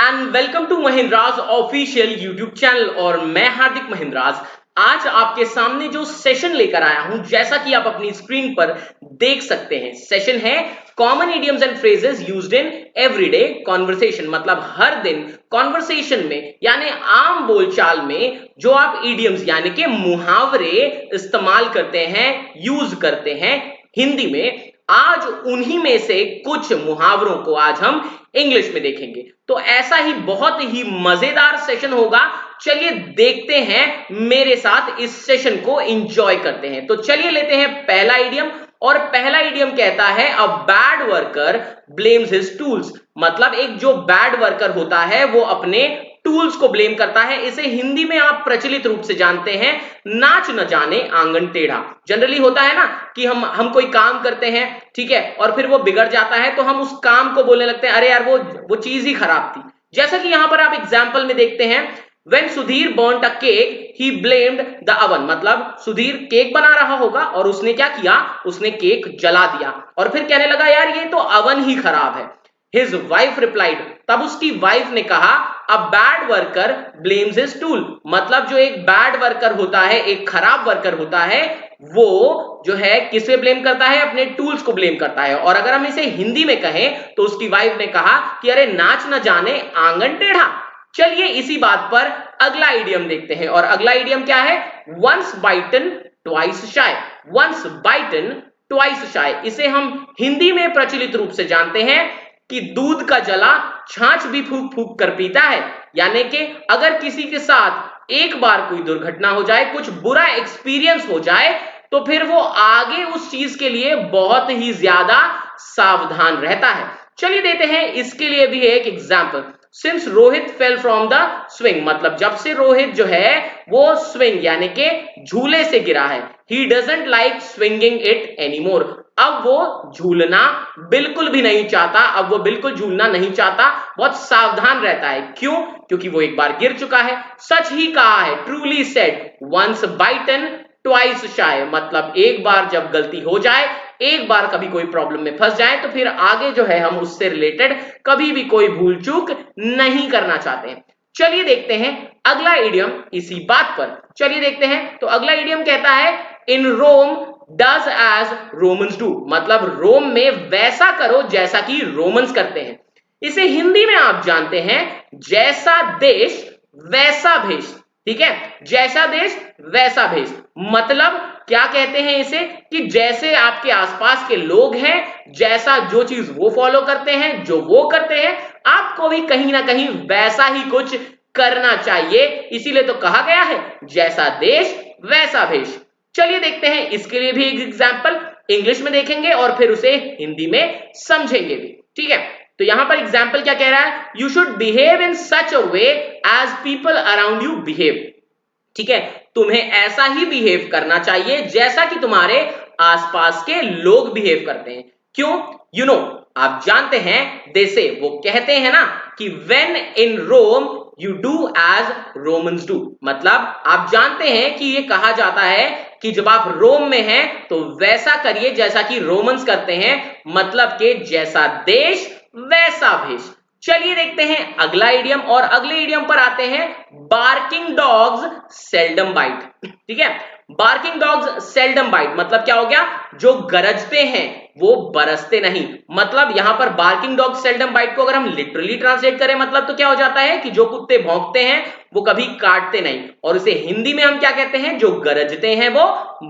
And welcome to Mahindra's official YouTube channel. और मैं हार्दिक महिंद्राज आज आपके सामने जो सेशन लेकर आया हूं, जैसा कि आप अपनी स्क्रीन पर देख सकते हैं, सेशन है common idioms and phrases used in everyday conversation. मतलब हर दिन कॉन्वर्सेशन में यानी आम बोलचाल में जो आप इडियम्स यानी कि मुहावरे इस्तेमाल करते हैं, यूज करते हैं हिंदी में, आज उन्हीं में से कुछ मुहावरों को आज हम इंग्लिश में देखेंगे। तो ऐसा ही बहुत ही मजेदार सेशन होगा। चलिए देखते हैं, मेरे साथ इस सेशन को एंजॉय करते हैं। तो चलिए लेते हैं पहला इडियम, और पहला इडियम कहता है a bad worker blames his tools. मतलब एक जो बैड वर्कर होता है वो अपने टूल्स को ब्लेम करता है। इसे हिंदी में आप प्रचलित रूप से जानते हैं, नाच न जाने आंगन टेढ़ा। जनरली होता है ना कि हम कोई काम करते हैं, ठीक है, और फिर वो बिगड़ जाता है तो हम उस काम को बोलने लगते हैं अरे यार वो चीज ही खराब थी। जैसा कि यहां पर आप एग्जाम्पल में देखते हैं, When Sudhir burnt a cake, he blamed the oven। मतलब सुधीर केक बना रहा होगा और उसने क्या किया, उसने केक जला दिया और फिर कहने लगा यार ये तो अवन ही खराब है। His wife replied, तब उसकी वाइफ ने कहा a bad worker blames his tool। मतलब जो एक बैड वर्कर होता है, एक खराब वर्कर होता है, वो जो है किसे ब्लेम करता है, अपने टूल्स को ब्लेम करता है। और अगर हम इसे हिंदी में कहें तो उसकी वाइफ ने कहा कि अरे नाच न जाने आंगन टेढ़ा। चलिए इसी बात पर अगला इडियम देखते हैं, और अगला इडियम क्या है, वंस बाइटन ट्वाइस शाय। वंस बाइटन ट्वाइस शाय, इसे हम हिंदी में प्रचलित रूप से जानते हैं कि दूध का जला छाछ भी फूक फूक कर पीता है। यानी कि अगर किसी के साथ एक बार कोई दुर्घटना हो जाए, कुछ बुरा एक्सपीरियंस हो जाए, तो फिर वो आगे उस चीज के लिए बहुत ही ज्यादा सावधान रहता है। चलिए देते हैं इसके लिए भी एक example. Since Rohit fell from the swing, मतलब जब से रोहित जो है वो स्विंग यानी कि झूले से गिरा है, he doesn't like swinging it anymore. अब वो झूलना बिल्कुल भी नहीं चाहता, अब वो बिल्कुल झूलना नहीं चाहता, बहुत सावधान रहता है। क्यों? क्योंकि वो एक बार गिर चुका है। सच ही कहा है, ट्रूली सेड, वंस बाइटन ट्वाइस शाय। मतलब एक बार जब गलती हो जाए, एक बार कभी कोई प्रॉब्लम में फंस जाए, तो फिर आगे जो है हम उससे रिलेटेड कभी भी कोई भूल चूक नहीं करना चाहते हैं। चलिए देखते हैं अगला इडियम इसी बात पर। चलिए देखते हैं, तो अगला इडियम कहता है इन रोम डज एज रोमन्स डू। मतलब रोम में वैसा करो जैसा कि रोमन्स करते हैं। इसे हिंदी में आप जानते हैं जैसा देश वैसा भेष। ठीक है, जैसा देश वैसा भेष। मतलब क्या कहते हैं इसे, कि जैसे आपके आसपास के लोग हैं, जैसा जो चीज वो फॉलो करते हैं, जो वो करते हैं, आपको भी कहीं ना कहीं वैसा ही कुछ करना चाहिए। इसीलिए तो कहा गया है जैसा देश वैसा भेष। चलिए देखते हैं इसके लिए भी एक एग्जाम्पल इंग्लिश में देखेंगे और फिर उसे हिंदी में समझेंगे भी। ठीक है, तो यहां पर एग्जाम्पल क्या कह रहा है, you should behave in such a way as people around you behave. ठीक है, तुम्हें ऐसा ही बिहेव करना चाहिए जैसा कि तुम्हारे आसपास के लोग बिहेव करते हैं। क्यों? यू नो, आप जानते हैं, दे से, वो कहते हैं ना कि when in Rome you do as Romans do. मतलब आप जानते हैं कि ये कहा जाता है कि जब आप रोम में हैं तो वैसा करिए जैसा कि रोमन्स करते हैं। मतलब के जैसा देश वैसा भेष। चलिए देखते हैं अगला इडियम, और अगले इडियम पर आते हैं, बार्किंग डॉग्स सेल्डम बाइट। ठीक है, बार्किंग डॉग्स सेल्डम बाइट मतलब क्या हो गया, जो गरजते हैं वो बरसते नहीं। मतलब यहां पर बार्किंग डॉग सेल्डम बाइट को अगर हम लिटरली ट्रांसलेट करें, मतलब तो क्या हो जाता है कि जो कुत्ते भौंकते हैं वो कभी काटते नहीं, और इसे हिंदी में हम क्या कहते हैं, जो गरजते हैं वो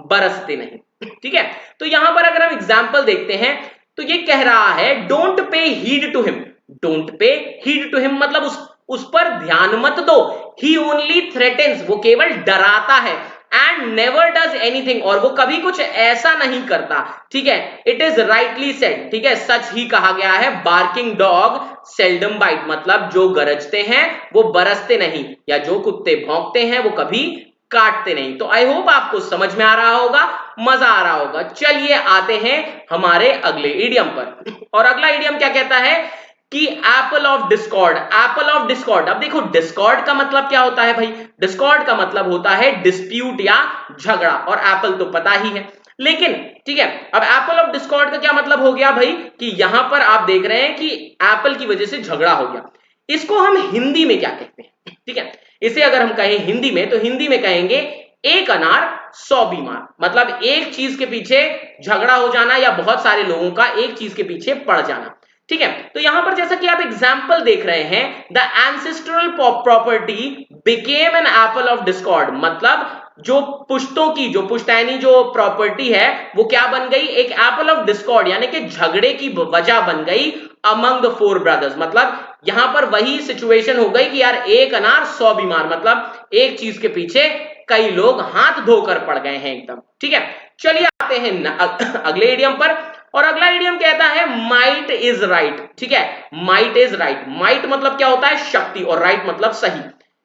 बरसते नहीं। ठीक है, तो यहां पर अगर हम एग्जाम्पल देखते हैं तो ये कह रहा है don't pay heed to him. Don't pay heed to him मतलब उस पर ध्यान मत दो। ही ओनली थ्रेटन्स, वो केवल डराता है, एंड नेवर डज एनीथिंग, और वो कभी कुछ ऐसा नहीं करता। ठीक है, इट इज राइटली सेड। ठीक है, सच ही कहा गया है, बार्किंग डॉग सेल्डम बाइट मतलब जो गरजते हैं वो बरसते नहीं, या जो कुत्ते भौंकते हैं वो कभी काटते नहीं। तो आई होप आपको समझ में आ रहा होगा, मजा आ रहा होगा। चलिए आते हैं हमारे अगले इडियम पर, और अगला इडियम क्या कहता है कि Apple of Discord. Apple of Discord, अब देखो डिस्कॉर्ड का मतलब क्या होता है भाई, डिस्कॉर्ड का मतलब होता है डिस्प्यूट या झगड़ा, और एप्पल तो पता ही है। लेकिन ठीक है, अब एप्पल ऑफ डिस्कॉर्ड का क्या मतलब हो गया भाई, कि यहां पर आप देख रहे हैं कि एप्पल की वजह से झगड़ा हो गया। इसको हम हिंदी में क्या कहते हैं, ठीक है। इसे अगर हम कहें हिंदी में, तो हिंदी में कहेंगे एक अनार 100 बीमार, मतलब एक चीज के पीछे झगड़ा हो जाना या बहुत सारे लोगों का एक चीज के पीछे पड़ जाना, ठीक है। तो यहां पर जैसा कि आप एग्जाम्पल देख रहे हैं, the ancestral property became an apple of Discord, मतलब जो पुश्तों की, जो पुश्तैनी जो प्रॉपर्टी है वो क्या बन गई, एक एप्पल ऑफ डिस्कॉर्ड, यानी कि झगड़े की वजह बन गई अमंग द 4 ब्रदर्स। मतलब यहां पर वही सिचुएशन हो गई कि यार एक अनार 100 बीमार, मतलब एक चीज के पीछे कई लोग हाथ धोकर पड़ गए हैं एकदम, ठीक है। चलिए आते हैं अगले इडियम पर, और अगला इडियम कहता है माइट इज राइट, ठीक है। माइट इज राइट, माइट मतलब क्या होता है, शक्ति, और राइट मतलब सही,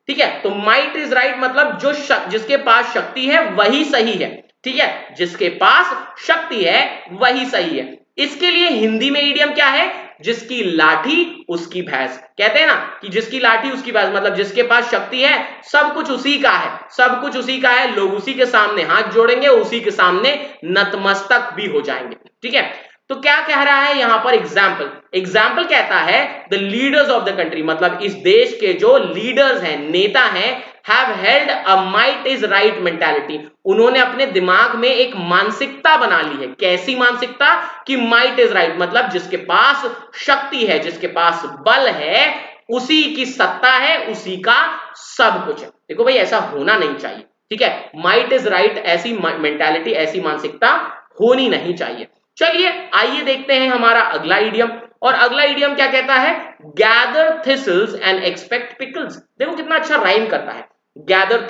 ठीक है। तो माइट इज राइट मतलब जो जिसके पास शक्ति है वही सही है, ठीक है, जिसके पास शक्ति है वही सही है। इसके लिए हिंदी में इडियम क्या है, जिसकी लाठी उसकी भैंस, कहते हैं ना कि जिसकी लाठी उसकी भैंस, मतलब जिसके पास शक्ति है सब कुछ उसी का है, सब कुछ उसी का है, लोग उसी के सामने हाथ जोड़ेंगे, उसी के सामने नतमस्तक भी हो जाएंगे, ठीक है। तो क्या कह रहा है यहां पर, एग्जाम्पल, एग्जाम्पल कहता है the leaders of the country, मतलब इस देश के जो लीडर्स हैं, नेता हैं, have held a might is right mentality, उन्होंने अपने दिमाग में एक मानसिकता बना ली है। कैसी मानसिकता, कि माइट इज राइट, मतलब जिसके पास शक्ति है, जिसके पास बल है, उसी की सत्ता है, उसी का सब कुछ है। देखो भाई ऐसा होना नहीं चाहिए, ठीक है। माइट इज राइट ऐसी मेंटालिटी, ऐसी मानसिकता होनी नहीं चाहिए। चलिए आइए देखते हैं हमारा अगला इडियम, और अगला इडियम क्या कहता है, गैदर थिसल्स एंड एक्सपेक्ट पिकल्स। देखो कितना अच्छा राइम करता है, गैदर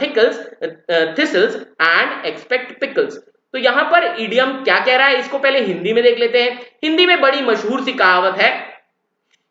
थिसल्स एंड एक्सपेक्ट पिकल्स। तो यहां पर इडियम क्या कह रहा है, इसको पहले हिंदी में देख लेते हैं। हिंदी में बड़ी मशहूर सी कहावत है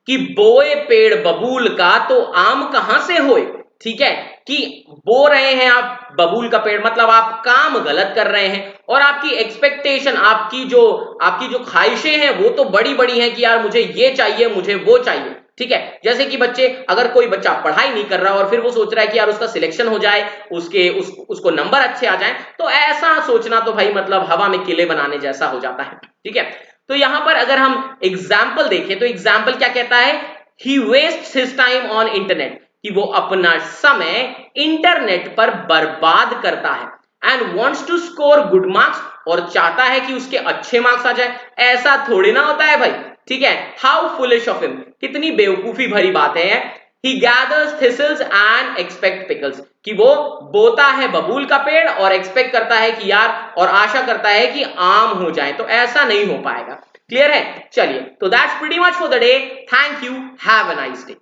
कि बोए पेड़ बबूल का तो आम कहां से होए, ठीक है। कि बो रहे हैं आप बबूल का पेड़, मतलब आप काम गलत कर रहे हैं, और आपकी एक्सपेक्टेशन, आपकी जो ख्वाहिशें हैं वो तो बड़ी बड़ी हैं कि यार मुझे ये चाहिए, मुझे वो चाहिए, ठीक है। जैसे कि बच्चे, अगर कोई बच्चा पढ़ाई नहीं कर रहा और फिर वो सोच रहा है कि यार उसका सिलेक्शन हो जाए, उसको नंबर अच्छे आ जाए, तो ऐसा सोचना तो भाई मतलब हवा में किले बनाने जैसा हो जाता है, ठीक है। तो यहां पर अगर हम एग्जाम्पल देखें, तो एग्जाम्पल क्या कहता है, he wastes his time on internet, कि वो अपना समय इंटरनेट पर बर्बाद करता है, and wants to score good marks, और चाहता है कि उसके अच्छे मार्क्स आ जाए। ऐसा थोड़ी ना होता है भाई, ठीक है। हाउ फुलिश ऑफ हिम, कितनी बेवकूफी भरी बात है। ही गैदर्स थिसल्स एंड एक्सपेक्ट पिकल्स, कि वो बोता है बबूल का पेड़ और एक्सपेक्ट करता है कि यार, और आशा करता है कि आम हो जाए, तो ऐसा नहीं हो पाएगा। क्लियर है, चलिए, तो that's pretty much for the day, thank you, have a nice day.